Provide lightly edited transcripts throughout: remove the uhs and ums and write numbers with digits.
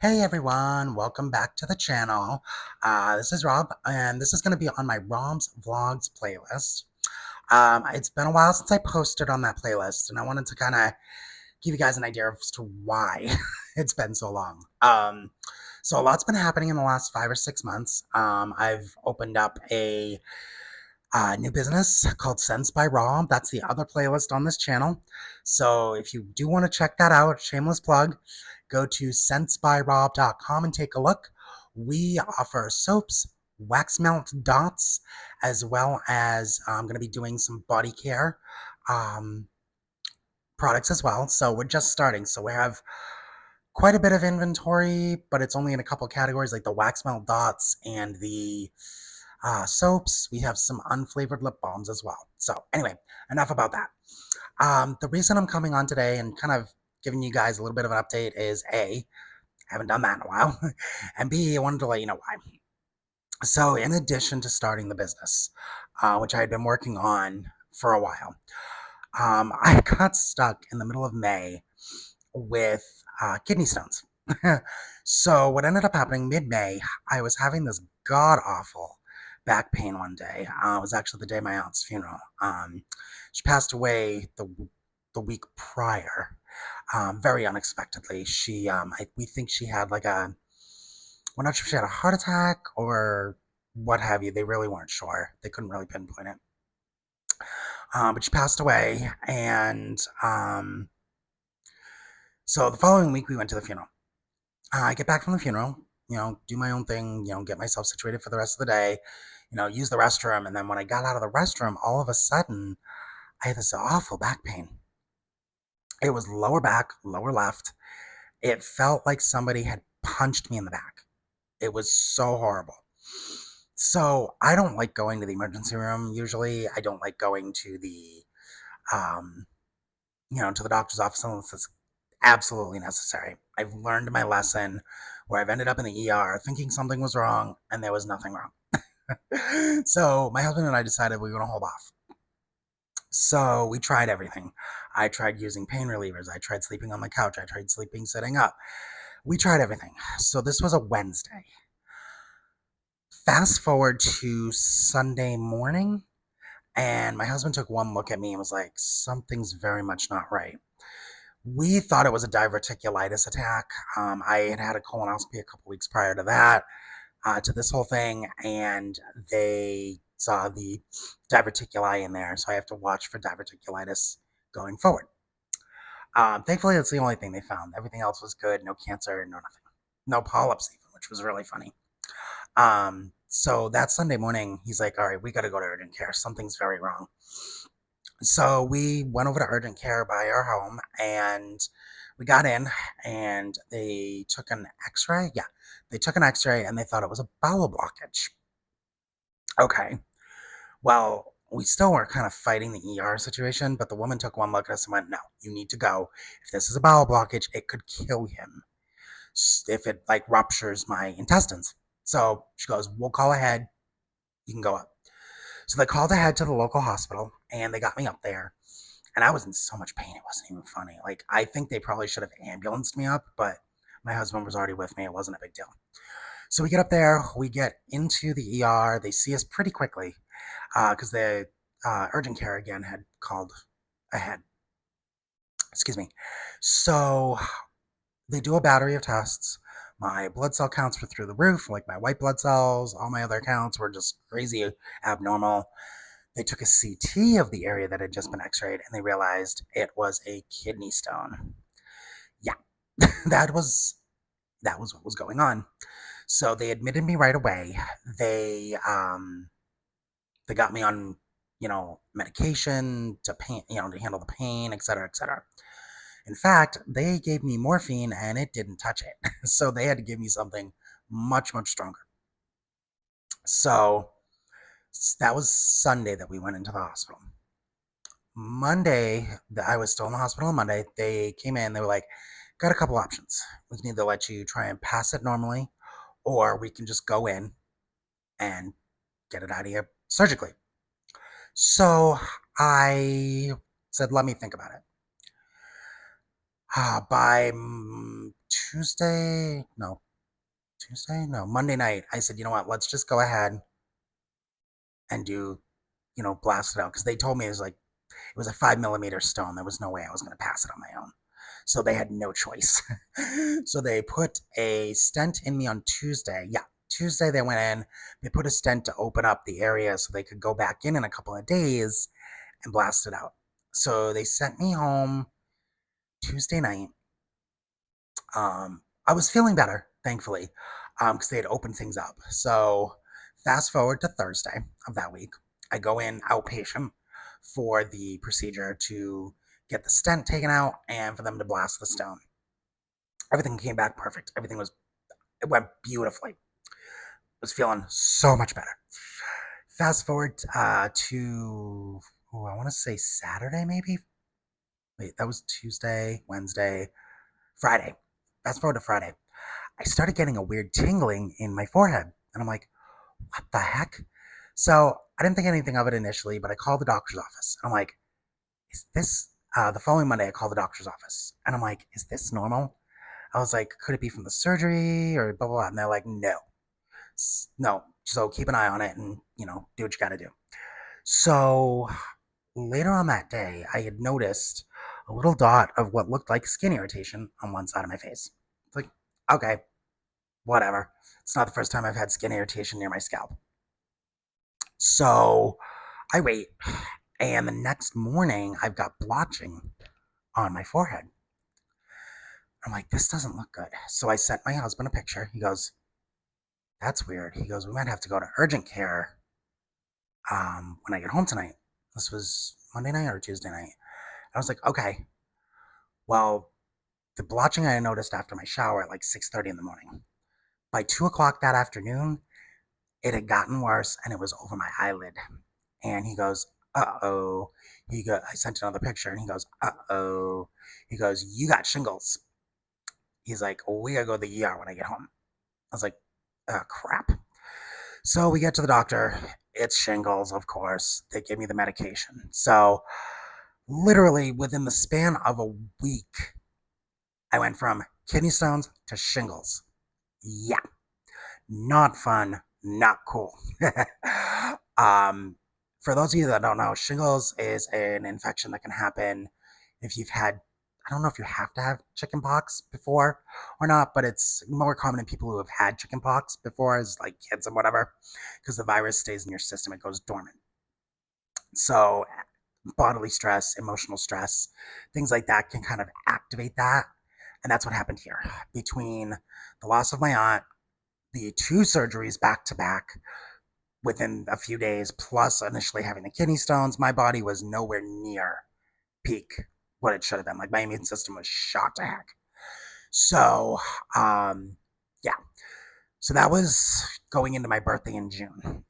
Hey everyone, welcome back to the channel. This is Rob, and this is going to be on my Rob's Vlogs playlist. It's been a while since I posted on that playlist, and I wanted to kind of give you guys an idea as to why it's been so long. So a lot's been happening in the last 5 or 6 months. I've opened up a new business called Sense by Rob. That's the other playlist on this channel. So if you do want to check that out, shameless plug, go to sensebyrob.com and take a look. We offer soaps, wax melt dots, as well as I'm going to be doing some body care um, products as well. So we're just starting. So we have quite a bit of inventory, but it's only in a couple categories like the wax melt dots and the soaps. We have some unflavored lip balms as well. So anyway, enough about that. The reason I'm coming on today and kind of giving you guys a little bit of an update is A, I haven't done that in a while, and B, I wanted to let you know why. So in addition to starting the business, which I had been working on for a while, I got stuck in the middle of May with kidney stones. So what ended up happening mid-May, I was having this god-awful back pain one day. It was actually the day of my aunt's funeral. She passed away the week prior, very unexpectedly. We think she had we're not sure if she had a heart attack or what have you. They really weren't sure. They couldn't really pinpoint it. But she passed away, and so the following week we went to the funeral. I get back from the funeral, do my own thing, get myself situated for the rest of the day, use the restroom. And then when I got out of the restroom, all of a sudden, I had this awful back pain. It was lower back, lower left. It felt like somebody had punched me in the back. It was so horrible. So I don't like going to the emergency room usually. I don't like going to um, to the doctor's office unless it's absolutely necessary. I've learned my lesson where I've ended up in the ER thinking something was wrong and there was nothing wrong. So my husband and I decided we were going to hold off. So we tried everything. I tried using pain relievers. I tried sleeping on my couch. I tried sleeping sitting up. We tried everything. So this was a Wednesday. Fast forward to Sunday morning, and my husband took one look at me and was like, something's very much not right. We thought it was a diverticulitis attack. I had had a colonoscopy a couple weeks prior to that, to this whole thing, and they saw the diverticuli in there, so I have to watch for diverticulitis going forward. Thankfully, that's the only thing they found. Everything else was good. No cancer, no nothing. No polyps even, which was really funny. So that Sunday morning, he's like, all right, we got to go to urgent care. Something's very wrong. So we went over to urgent care by our home, and we got in, and they took an x-ray. Yeah, they took an x-ray, and they thought it was a bowel blockage. Okay, well, we still were kind of fighting the ER situation, but the woman took one look at us and went, no, you need to go. If this is a bowel blockage, it could kill him if it ruptures my intestines. So she goes, we'll call ahead. You can go up. So they called ahead to the local hospital, and they got me up there. And I was in so much pain, it wasn't even funny. I think they probably should have ambulanced me up, but my husband was already with me. It wasn't a big deal. So we get up there, we get into the ER. They see us pretty quickly because the urgent care again had called ahead. Excuse me. So they do a battery of tests. My blood cell counts were through the roof, like my white blood cells. All my other counts were just crazy abnormal. They took a CT of the area that had just been x-rayed, and they realized it was a kidney stone. Yeah, that was what was going on. So they admitted me right away. They got me on medication to pain, to handle the pain, et cetera, et cetera. In fact, they gave me morphine and it didn't touch it. So they had to give me something much, much stronger. So that was Sunday that we went into the hospital. Monday, I was still in the hospital on Monday. They came in, they were like, got a couple options. We can either let you try and pass it normally, or we can just go in and get it out of you surgically. So I said, let me think about it. By Monday night, I said, you know what, let's just go ahead and do, blast it out. Because they told me it was a 5 millimeter stone. There was no way I was going to pass it on my own. So they had no choice. So they put a stent in me on Tuesday. Yeah, Tuesday they went in. They put a stent to open up the area so they could go back in a couple of days and blast it out. So they sent me home Tuesday night. I was feeling better, thankfully, because they had opened things up. So fast forward to Thursday of that week, I go in outpatient for the procedure to get the stent taken out and for them to blast the stone. Everything came back perfect. It went beautifully. I was feeling so much better. Fast forward I want to say Saturday maybe. Wait, that was Tuesday, Wednesday, Friday. Fast forward to Friday. I started getting a weird tingling in my forehead. And I'm like, what the heck? So I didn't think anything of it initially, but I called the doctor's office. And I'm like, is this, the following Monday, I called the doctor's office. And I'm like, is this normal? I was like, could it be from the surgery or blah, blah, blah? And they're like, no. No. So keep an eye on it and, do what you got to do. So later on that day, I had noticed a little dot of what looked like skin irritation on one side of my face. It's like, okay, whatever. It's not the first time I've had skin irritation near my scalp. So I wait, and the next morning I've got blotching on my forehead. I'm like, this doesn't look good. So I sent my husband a picture. He goes, that's weird. He goes, we might have to go to urgent care when I get home tonight. This was Monday night or Tuesday night. I was like, okay. Well, the blotching I noticed after my shower at like 6:30 in the morning. By 2 o'clock that afternoon, it had gotten worse and it was over my eyelid. And he goes, uh-oh. I sent another picture and he goes, uh-oh. He goes, you got shingles. He's like, oh, we gotta go to the ER when I get home. I was like, crap. So we get to the doctor. It's shingles, of course. They give me the medication. So literally within the span of a week, I went from kidney stones to shingles. Yeah, not fun, not cool. um, for those of you that don't know, shingles is an infection that can happen if you've had, I don't know if you have to have chickenpox before or not, but it's more common in people who have had chickenpox before, as like kids and whatever, because the virus stays in your system, it goes dormant. So, bodily stress, emotional stress, things like that can kind of activate that. And that's what happened here. Between the loss of my aunt, the two surgeries back to back within a few days, plus initially having the kidney stones, my body was nowhere near peak what it should have been. Like my immune system was shot to heck. So, yeah. So that was going into my birthday in June.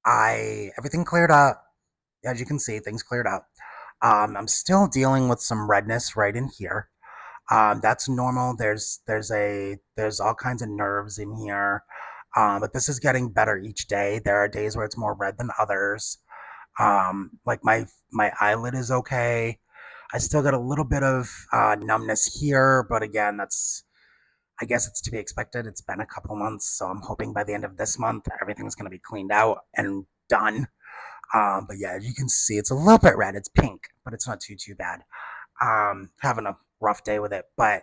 Everything cleared up. As you can see, things cleared up. I'm still dealing with some redness right in here. That's normal. There's all kinds of nerves in here. But this is getting better each day. There are days where it's more red than others. Like my eyelid is okay. I still got a little bit of numbness here, but again, I guess it's to be expected. It's been a couple months, so I'm hoping by the end of this month everything's going to be cleaned out and done. But yeah, as you can see, it's a little bit red. It's pink, but it's not too bad. Having a rough day with it, but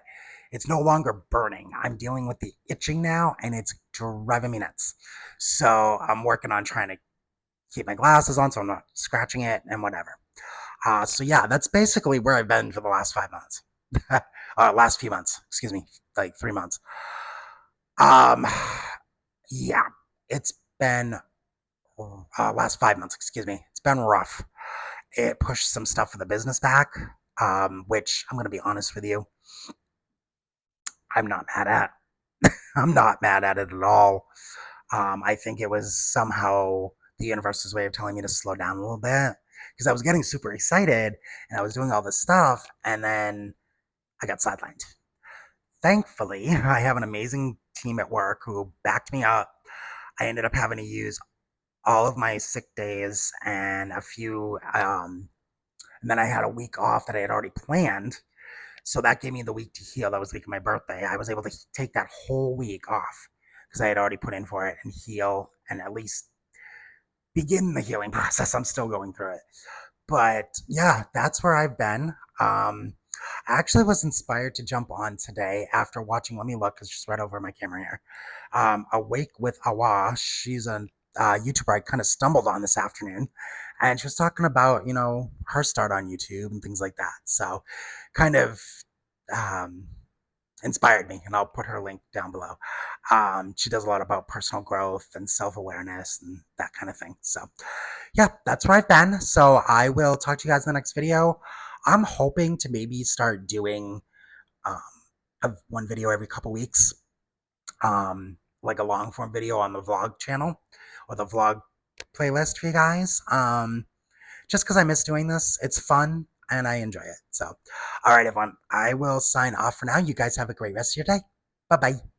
it's no longer burning. I'm dealing with the itching now, and it's driving me nuts. So I'm working on trying to keep my glasses on so I'm not scratching it and whatever. So yeah, that's basically where I've been for the last 5 months. Last few months, excuse me, like 3 months. Um, yeah, it's been last 5 months, excuse me. It's been rough. It pushed some stuff for the business back, which I'm going to be honest with you, I'm not mad at. I'm not mad at it at all. I think it was somehow the universe's way of telling me to slow down a little bit because I was getting super excited and I was doing all this stuff, and then I got sidelined. Thankfully, I have an amazing team at work who backed me up. I ended up having to use all of my sick days and a few, and then I had a week off that I had already planned So that gave me the week to heal. That was the week of my birthday. I was able to take that whole week off because I had already put in for it and heal and at least begin the healing process. I'm still going through it. But yeah, that's where I've been. I actually was inspired to jump on today after watching. Let me look, it's just right over my camera here. Awake with Awa. She's a YouTuber I kind of stumbled on this afternoon, and she was talking about her start on YouTube and things like that. So, kind of um, inspired me, and I'll put her link down below. She does a lot about personal growth and self awareness and that kind of thing. So, yeah, that's where I've been. So I will talk to you guys in the next video. I'm hoping to maybe start doing one video every couple weeks, like a long form video on the vlog channel or the vlog playlist for you guys. Just because I miss doing this, it's fun and I enjoy it. So, all right, everyone, I will sign off for now. You guys have a great rest of your day. Bye bye.